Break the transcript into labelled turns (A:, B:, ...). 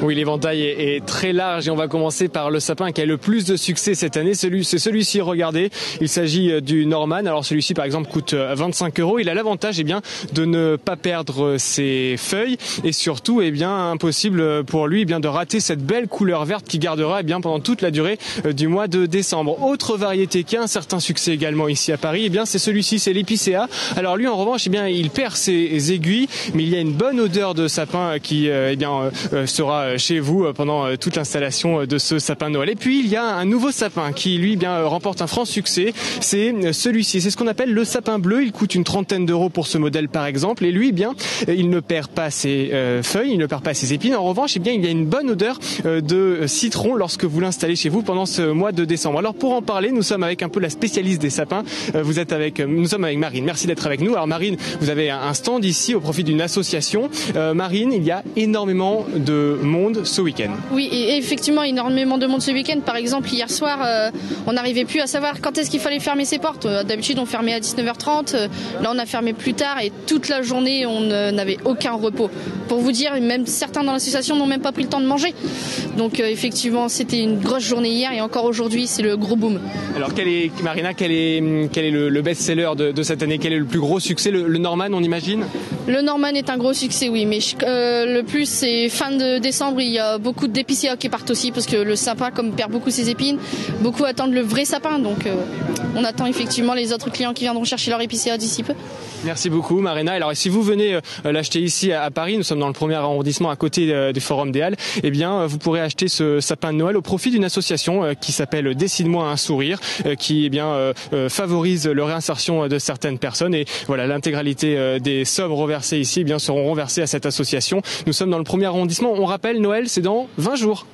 A: Oui, l'éventail est très large et on va commencer par le sapin qui a le plus de succès cette année. C'est celui-ci, regardez, il s'agit du Norman. Alors celui-ci par exemple coûte 25 €. Il a l'avantage de ne pas perdre ses feuilles et surtout impossible pour lui de rater cette belle couleur verte qui gardera pendant toute la durée du mois de décembre. Autre variété qui a un certain succès également ici à Paris, c'est celui-ci, c'est l'épicéa. Alors lui en revanche, il perd ses aiguilles, mais il y a une bonne odeur de sapin qui sera chez vous pendant toute l'installation de ce sapin de Noël. Et puis il y a un nouveau sapin qui lui remporte un franc succès, c'est celui-ci, c'est ce qu'on appelle le sapin bleu. Il coûte une trentaine d'euros pour ce modèle par exemple, et lui il ne perd pas ses feuilles, il ne perd pas ses épines. En revanche, il y a une bonne odeur de citron lorsque vous l'installez chez vous pendant ce mois de décembre. Alors pour en parler, nous sommes avec un peu la spécialiste des sapins. Nous sommes avec Marine. Merci d'être avec nous. Alors Marine, vous avez un stand ici au profit d'une association. Marine, il y a énormément de monde ce week-end.
B: Oui, et effectivement, énormément de monde ce week-end. Par exemple, hier soir, on n'arrivait plus à savoir quand est-ce qu'il fallait fermer ses portes. D'habitude, on fermait à 19h30. Là, on a fermé plus tard et toute la journée, on n'avait aucun repos. Pour vous dire, même certains dans l'association n'ont même pas pris le temps de manger. Donc effectivement, c'était une grosse journée hier et encore aujourd'hui, c'est le gros boom.
A: Alors Marina, quel est le best-seller de cette année? Quel est le plus gros succès? Le Norman, on imagine?
B: Le Norman est un gros succès, oui, mais le plus c'est fin de décembre, il y a beaucoup d'épicéas qui partent aussi parce que le sapin, comme perd beaucoup ses épines, beaucoup attendent le vrai sapin, donc on attend effectivement les autres clients qui viendront chercher leur épicéa d'ici peu.
A: Merci beaucoup Marina. Alors si vous venez l'acheter ici à Paris, nous sommes dans le premier arrondissement à côté du Forum des Halles, vous pourrez acheter ce sapin de Noël au profit d'une association qui s'appelle Dessine-moi un sourire, qui favorise le réinsertion de certaines personnes, et voilà, l'intégralité des sommes reversées ici seront reversées à cette association. Nous sommes dans le premier arrondissement. On rappelle, Noël c'est dans 20 jours.